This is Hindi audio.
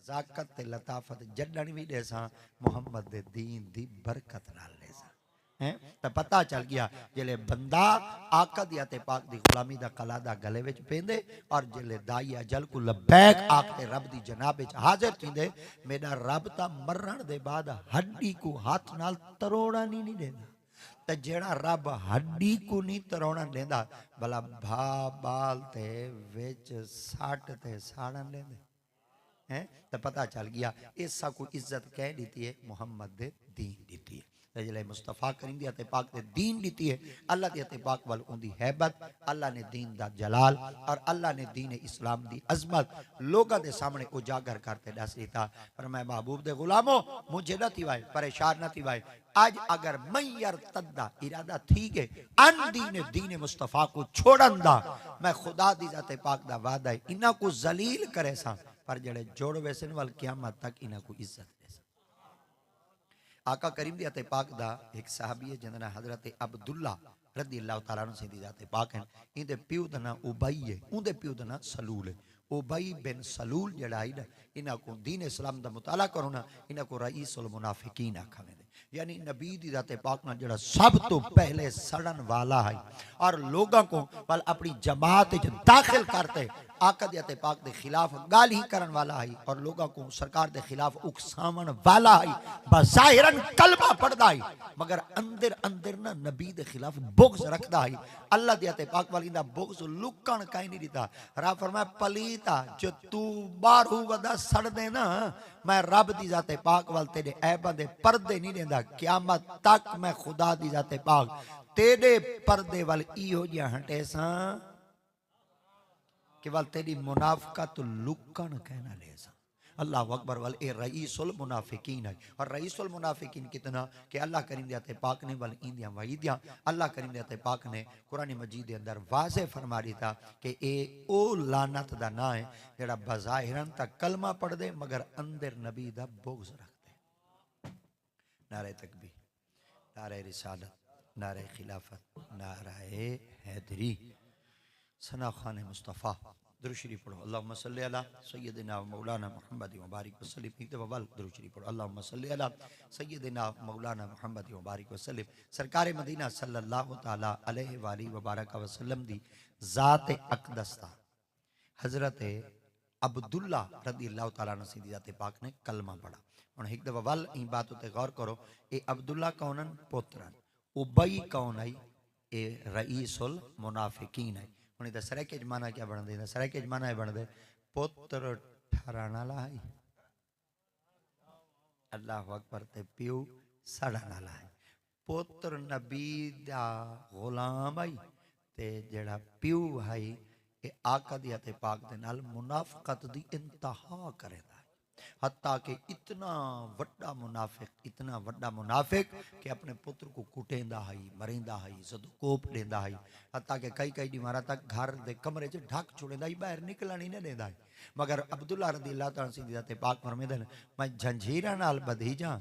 नजाकत ते लताफत जडण भी देसा मुहम्मद दे दीन दी बरकत नाल देसा है। तो पता चल गया जिले बंदा आका दी ते पाक दी गुलामी दा कलादा गले विच पेंदे और जिले दाई अजल को लबैक आखते रब दी जनाब विच हाजिर थींदे मेरा रब ता मरण दे बाद हड्डी को हाथ नाल तरोड़ा नहीं देंदा। ते जेड़ा रब हड्डी को नहीं तरोड़ा देंदा भला भा बाल ते विच साट ते साड़न लेंदे हैं। तो पता चल गया ऐसा को इज्जत कह दी है मुहम्मद दे दीन दी है। जिले मुस्तफा करीम दी पाक दे दीन दी है अल्लाह दी पाक वाल उनकी हैबत अल्लाह ने दीन दा जलाल और अल्लाह ने दीन इस्लाम दी अजमत लोगों के सामने उजागर करते दस दिता। पर मैं महबूब दे गुलामों मुझे न थी वाए परेशान न थी वाए आज अगर मैं यार तद्दा इरादा थी के अन दीन मुस्तफा को छोड़न दा मैं खुदा दी जाते पाक दा वादा है इना को जलील करे सा पर जड़े जोड़ वैसे वाल क़यामत तक इना को इज्जत देसा। आका करीम दी अते पाक दा एक सहाबी है जिंदा हजरत अब्दुल्ला रदी अल्लाह तआला अन्हु से दी जाते पाक हैं इंदे प्यू दा ना उबई है उंदे प्यू दा ना सलूल है। उबई बिन सलूल जड़ा है इना को दीन इस्लाम दा मुताला करो ना इना को रईसुल मुनाफिकीन आखा में यानी नबी दी जाते पाक ना जड़ा सब तो पहले सड़न वाला है और लोगों को बल अपनी जमात च दाखिल करते आका दी पाक दे खिलाफ गाल ही करन वाला है और लोगों को सरकार दे खिलाफ उकसावन वाला है बज़ाहिरन कलमा पढ़दा है मगर अंदर अंदर ना नबी दे खिलाफ बुग़्ज़ रखदा है। अल्लाह दी पाक वाली दा बुग़्ज़ लुकण काई नहीं दिता। रब फरमाया पलीता जो तू बाहू वदा सड़ दे ना मैं रब दी जाते पाक वाल तेरे ऐबां दे पर्दे नहीं देंदा क़यामत तक मैं खुदा दी जाते पाक तेरे पर्दे वाल इहो जिहा हटेसा कि वाल तेरी मुनाफिकत लुकण कहना लेसा। अल्लाह अकबर वाल ए रईसुल मुनाफिकीन है और रईसुल मुनाफिकीन कितना कि अल्लाह करीम दे पाक ने वाल इंदियां वईदियां अल्लाह करीम दे पाक ने कुरान मजीद के अंदर वाज़े फरमा दिता कि ए ओ लानत दा ना है जेड़ा बज़ाहिरन तक कलमा पढ़ दे मगर अंदर नबी दा बुग़्ज़ रख दे। नारे तकबीर नारे रिसालत नारे खिलाफत नारे हैदरी सना खान मुस्तफ़ा दुरूद शरीफ पढ़ो अल्लाहुम्मा सल्ली अला सय्यदिना मौलाना मुहम्मद व बारिक वसल्लम एक दफा वाल दुरूद शरीफ पढ़ो अल्लाहुम्मा सल्ली अला सय्यदिना मौलाना मुहम्मद व बारिक वसल्लम सरकार मदीना सल्लल्लाहु तआला अलैहि व आलिहि व बारक वसल्लम दी ज़ात अक़दस दा हज़रत अब्दुल्ला रज़ियल्लाहु तआला अन्हु दी ज़ात पाक ने कलमा पढ़ा। हुण एक दफा वाल ई बात उते गौर करो ए अब्दुल्ला कौनन पुत्रन उबई कौन है ए रईसुल मुनाफिकीन है। हुण इदा सरके जमाना क्या बन दे सरके जमाना है बन दे पुत्र ठहराण वाला है अल्लाह अकबर ते प्यू सड़न वाला है पुत्र नबी दा गुलाम है ते जेड़ा प्यू है ये आका दी ते पाक दे नाल मुनाफिकत दी इंतहा करेदा है हत्ता कि इतना वड्डा मुनाफिक कि अपने पुत्र को कुटेंदा है मरेंदा है सदकोप देंदा है हत्ता कि कई दीवारा तक घर दे कमरे च ढक छोड़ेंदा है बाहर निकलण ही नहीं देंदा है। मगर अब्दुल्ला रज़ियल्लाहु तआला अन्हु दी पाक फरमांदे मैं जंजीरां नाल बधी जा